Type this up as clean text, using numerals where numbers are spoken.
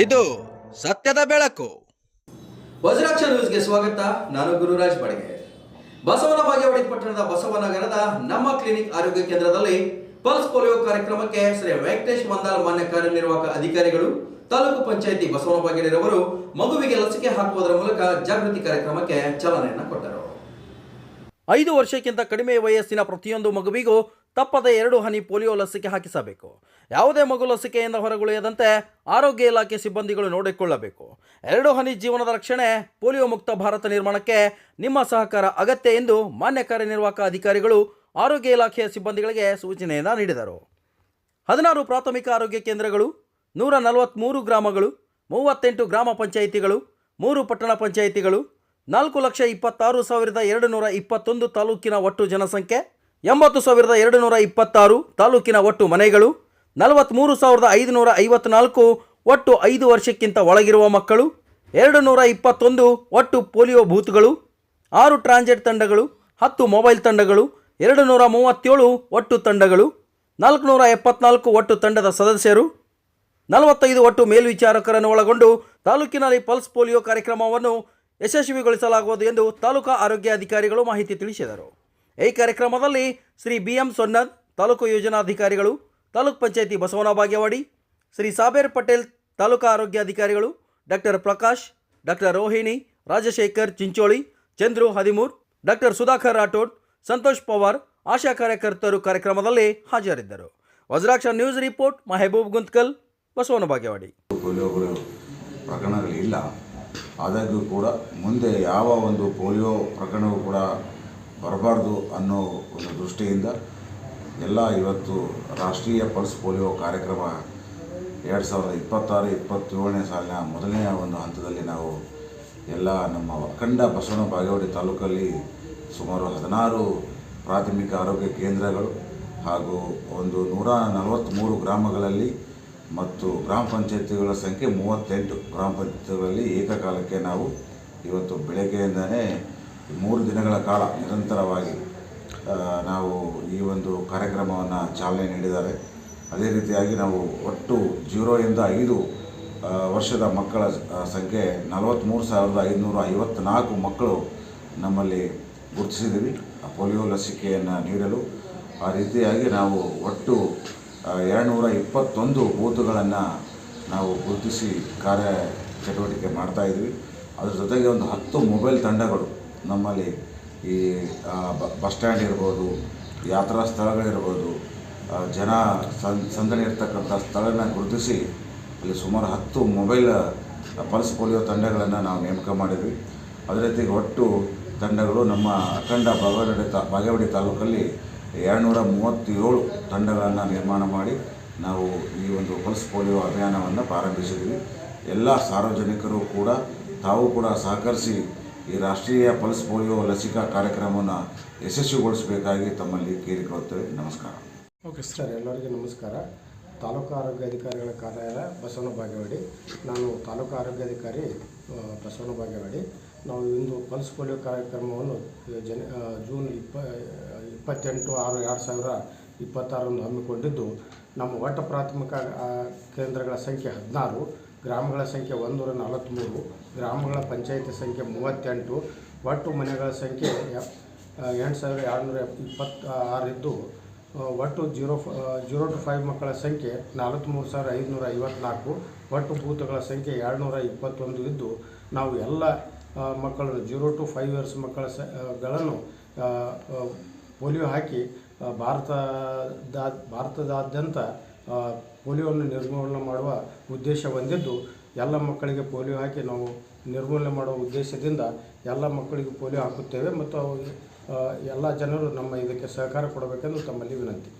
ಇದು ಸತ್ಯದ ಬೆಳಕು. ವಜ್ರಾಕ್ಷ ನ್ಯೂಸ್ಗೆ ಸ್ವಾಗತ. ನಾನು ಗುರುರಾಜ್ ಬಡಗೆ. ಬಸವನ ಬಾಗೇವಾಡಿ ಪಟ್ಟಣದ ಬಸವನಗರದ ನಮ್ಮ ಕ್ಲಿನಿಕ್ ಆರೋಗ್ಯ ಕೇಂದ್ರದಲ್ಲಿ ಪಲ್ಸ್ ಪೋಲಿಯೋ ಕಾರ್ಯಕ್ರಮಕ್ಕೆ ಶ್ರೀ ವೆಂಕಟೇಶ್ ಮಂದಾಲ್ ಮಾನ್ಯ ಕಾರ್ಯನಿರ್ವಾಹಕ ಅಧಿಕಾರಿಗಳು ತಾಲೂಕು ಪಂಚಾಯಿತಿ ಬಸವನ ಬಾಗೇವಾಡಿರವರು ಮಗುವಿಗೆ ಲಸಿಕೆ ಹಾಕುವುದರ ಮೂಲಕ ಜಾಗೃತಿ ಕಾರ್ಯಕ್ರಮಕ್ಕೆ ಚಾಲನೆಯನ್ನು ಕೊಟ್ಟರು. 5 ವರ್ಷಕ್ಕಿಂತ ಕಡಿಮೆ ವಯಸ್ಸಿನ ಪ್ರತಿಯೊಂದು ಮಗುವಿಗೂ ತಪ್ಪದೆ 2 ಹನಿ ಪೋಲಿಯೋ ಲಸಿಕೆ ಹಾಕಿಸಬೇಕು. ಯಾವುದೇ ಮಗು ಲಸಿಕೆಯಿಂದ ಹೊರಗುಳಿಯದಂತೆ ಆರೋಗ್ಯ ಇಲಾಖೆ ಸಿಬ್ಬಂದಿಗಳು ನೋಡಿಕೊಳ್ಳಬೇಕು. 2 ಹನಿ ಜೀವನದ ರಕ್ಷಣೆ, ಪೋಲಿಯೋ ಮುಕ್ತ ಭಾರತ ನಿರ್ಮಾಣಕ್ಕೆ ನಿಮ್ಮ ಸಹಕಾರ ಅಗತ್ಯ ಎಂದು ಮಾನ್ಯ ಕಾರ್ಯನಿರ್ವಾಹಕ ಅಧಿಕಾರಿಗಳು ಆರೋಗ್ಯ ಇಲಾಖೆಯ ಸಿಬ್ಬಂದಿಗಳಿಗೆ ಸೂಚನೆಯನ್ನು ನೀಡಿದರು. 16 ಪ್ರಾಥಮಿಕ ಆರೋಗ್ಯ ಕೇಂದ್ರಗಳು, 143 ಗ್ರಾಮಗಳು, 38 ಗ್ರಾಮ ಪಂಚಾಯಿತಿಗಳು, 3 ಪಟ್ಟಣ ಪಂಚಾಯಿತಿಗಳು, 4,26,221 ತಾಲೂಕಿನ ಒಟ್ಟು ಜನಸಂಖ್ಯೆ, 80,226 ತಾಲೂಕಿನ ಒಟ್ಟು ಮನೆಗಳು, 43,554 ಒಟ್ಟು 5 ವರ್ಷಕ್ಕಿಂತ ಒಳಗಿರುವ ಮಕ್ಕಳು, 221 ಒಟ್ಟು ಪೋಲಿಯೋ ಬೂತ್ಗಳು, 6 ಟ್ರಾನ್ಸಿಟ್ ತಂಡಗಳು, 10 ಮೊಬೈಲ್ ತಂಡಗಳು, 237 ಒಟ್ಟು ತಂಡಗಳು, 474 ಒಟ್ಟು ತಂಡದ ಸದಸ್ಯರು, 45 ಒಟ್ಟು ಮೇಲ್ವಿಚಾರಕರನ್ನು ಒಳಗೊಂಡು ತಾಲೂಕಿನಲ್ಲಿ ಪಲ್ಸ್ ಪೋಲಿಯೋ ಕಾರ್ಯಕ್ರಮವನ್ನು ಯಶಸ್ವಿಗೊಳಿಸಲಾಗುವುದು ಎಂದು ತಾಲೂಕಾ ಆರೋಗ್ಯ ಅಧಿಕಾರಿಗಳು ಮಾಹಿತಿ ತಿಳಿಸಿದರು. ಈ ಕಾರ್ಯಕ್ರಮದಲ್ಲಿ ಶ್ರೀ BM ಸೊನ್ನದ್ ತಾಲೂಕು ಯೋಜನಾಧಿಕಾರಿಗಳು, ತಾಲೂಕ್ ಪಂಚಾಯಿತಿ ಬಸವನ ಬಾಗೇವಾಡಿ, ಶ್ರೀ ಸಾಬೇರ್ ಪಟೇಲ್ ತಾಲೂಕಾ ಆರೋಗ್ಯಾಧಿಕಾರಿಗಳು, doctor Prakash, doctor Rohini, Rajashekar Chincholi, Chandru 13, doctor Sudhakar Rathod, Santosh Pawar, Asha ಕಾರ್ಯಕರ್ತರು ಕಾರ್ಯಕ್ರಮದಲ್ಲಿ ಹಾಜರಿದ್ದರು. Vajraksha news report, Mehboob Guntakal, Basavana Bagewadi. ಪೋಲಿಯೋಗಳು ಪ್ರಕರಣಗಳಿಲ್ಲ. ಆದಾಗ್ಯೂ ಕೂಡ ಮುಂದೆ ಯಾವ ಒಂದು ಪೋಲಿಯೋ ಪ್ರಕರಣವೂ ಕೂಡ ಬರಬಾರ್ದು ಅನ್ನೋ ಒಂದು ದೃಷ್ಟಿಯಿಂದ ಎಲ್ಲ ಇವತ್ತು ರಾಷ್ಟ್ರೀಯ ಪಲ್ಸ್ ಪೋಲಿಯೋ ಕಾರ್ಯಕ್ರಮ 2026-27ನೇ ಸಾಲಿನ ಮೊದಲನೆಯ ಒಂದು ಹಂತದಲ್ಲಿ ನಾವು ಎಲ್ಲ ನಮ್ಮ ಅಖಂಡ ಬಸವನ ಬಾಗೇವಾಡಿ ತಾಲೂಕಲ್ಲಿ ಸುಮಾರು 16 ಪ್ರಾಥಮಿಕ ಆರೋಗ್ಯ ಕೇಂದ್ರಗಳು ಹಾಗೂ ಒಂದು 143 ಗ್ರಾಮಗಳಲ್ಲಿ ಮತ್ತು ಗ್ರಾಮ ಪಂಚಾಯತಿಗಳ ಸಂಖ್ಯೆ 38 ಗ್ರಾಮ ಪಂಚಾಯತಿಗಳಲ್ಲಿ ಏಕಕಾಲಕ್ಕೆ ನಾವು ಇವತ್ತು ಬೆಳಗ್ಗೆಯಿಂದಲೇ 3 ದಿನಗಳ ಕಾಲ ನಿರಂತರವಾಗಿ ನಾವು ಈ ಒಂದು ಕಾರ್ಯಕ್ರಮವನ್ನು ಚಾಲನೆ ನೀಡಿದ್ದಾರೆ. ಅದೇ ರೀತಿಯಾಗಿ ನಾವು ಒಟ್ಟು 0 ಇಂದ 5 ವರ್ಷದ ಮಕ್ಕಳ ಸಂಖ್ಯೆ 43,554 ಮಕ್ಕಳು ನಮ್ಮಲ್ಲಿ ಗುರುತಿಸಿದ್ದೀವಿ ಪೋಲಿಯೋ ಲಸಿಕೆಯನ್ನು ನೀಡಲು. ಆ ರೀತಿಯಾಗಿ ನಾವು ಒಟ್ಟು 221 ಬೂತ್ಗಳನ್ನು ನಾವು ಗುರುತಿಸಿ ಕಾರ್ಯ ಚಟುವಟಿಕೆ ಮಾಡ್ತಾಯಿದ್ವಿ. ಅದ್ರ ಜೊತೆಗೆ ಒಂದು 10 ಮೊಬೈಲ್ ತಂಡಗಳು ನಮ್ಮಲ್ಲಿ ಈ ಬಸ್ ಸ್ಟ್ಯಾಂಡ್ ಇರ್ಬೋದು, ಯಾತ್ರಾ ಸ್ಥಳಗಳಿರ್ಬೋದು, ಜನ ಸಂದಣಿ ಇರ್ತಕ್ಕಂಥ ಸ್ಥಳನ ಗುರುತಿಸಿ ಅಲ್ಲಿ ಸುಮಾರು 10 ಮೊಬೈಲ್ ಪಲ್ಸ್ ಪೋಲಿಯೋ ತಂಡಗಳನ್ನು ನಾವು ನೇಮಕ ಮಾಡಿದ್ವಿ. ಅದೇ ರೀತಿ ಒಟ್ಟು ತಂಡಗಳು ನಮ್ಮ ಅಖಂಡ ಬಾಗೇವಾಡಿ ತಾಲೂಕಲ್ಲಿ 237 ತಂಡಗಳನ್ನು ನಿರ್ಮಾಣ ಮಾಡಿ ನಾವು ಈ ಒಂದು ಪಲ್ಸ್ ಪೋಲಿಯೋ ಅಭಿಯಾನವನ್ನು ಪ್ರಾರಂಭಿಸಿದ್ವಿ. ಎಲ್ಲ ಸಾರ್ವಜನಿಕರು ಕೂಡ ತಾವು ಕೂಡ ಸಹಕರಿಸಿ ಈ ರಾಷ್ಟ್ರೀಯ ಪಲ್ಸ್ ಪೋಲಿಯೋ ಲಸಿಕಾ ಕಾರ್ಯಕ್ರಮವನ್ನು ಯಶಸ್ವಿಗೊಳಿಸಬೇಕಾಗಿ ತಮ್ಮಲ್ಲಿ ಕೇಳಿಕೊಳ್ಳುತ್ತೇವೆ. ನಮಸ್ಕಾರ. ಓಕೆ ಸರ್, ಎಲ್ಲರಿಗೂ ನಮಸ್ಕಾರ. ತಾಲೂಕು ಆರೋಗ್ಯಾಧಿಕಾರಿಗಳ ಕಾರ್ಯಾಲಯ ಬಸವನ ಬಾಗೇವಾಡಿ. ನಾನು ತಾಲೂಕು ಆರೋಗ್ಯಾಧಿಕಾರಿ ಬಸವನ ಬಾಗೇವಾಡಿ. ನಾವು ಇಂದು ಪಲ್ಸ್ ಪೋಲಿಯೋ ಕಾರ್ಯಕ್ರಮವನ್ನು ಜೂನ್ 28/6/2026 ಹಮ್ಮಿಕೊಂಡಿದ್ದು, ನಮ್ಮ ಒಟ್ಟು ಪ್ರಾಥಮಿಕ ಕೇಂದ್ರಗಳ ಸಂಖ್ಯೆ 16, ಗ್ರಾಮಗಳ ಸಂಖ್ಯೆ 143, ಗ್ರಾಮಗಳ ಪಂಚಾಯಿತಿ ಸಂಖ್ಯೆ 38, ಒಟ್ಟು ಮನೆಗಳ ಸಂಖ್ಯೆ 8,226 ಇದ್ದು, ಒಟ್ಟು 0 to 5 ಮಕ್ಕಳ ಸಂಖ್ಯೆ 43,554, ಒಟ್ಟು ಬೂತ್ಗಳ ಸಂಖ್ಯೆ 221 ಇದ್ದು, ನಾವು ಎಲ್ಲ ಮಕ್ಕಳು 0 to 5 ಇಯರ್ಸ್ ಮಕ್ಕಳನ್ನು ಪೋಲಿಯೋ ಹಾಕಿ ಭಾರತದಾದ್ಯಂತ ಪೋಲಿಯೋವನ್ನು ನಿರ್ಮೂಲನೆ ಮಾಡುವ ಉದ್ದೇಶ ಹೊಂದಿದ್ದು, ಎಲ್ಲ ಮಕ್ಕಳಿಗೆ ಪೋಲಿಯೋ ಹಾಕಿ ನಾವು ನಿರ್ಮೂಲನೆ ಮಾಡುವ ಉದ್ದೇಶದಿಂದ ಎಲ್ಲ ಮಕ್ಕಳಿಗೆ ಪೋಲಿಯೋ ಹಾಕುತ್ತೇವೆ ಮತ್ತು ಎಲ್ಲ ಜನರು ನಮ್ಮ ಇದಕ್ಕೆ ಸಹಕಾರ ಕೊಡಬೇಕೆಂದು ತಮ್ಮಲ್ಲಿ ವಿನಂತಿ.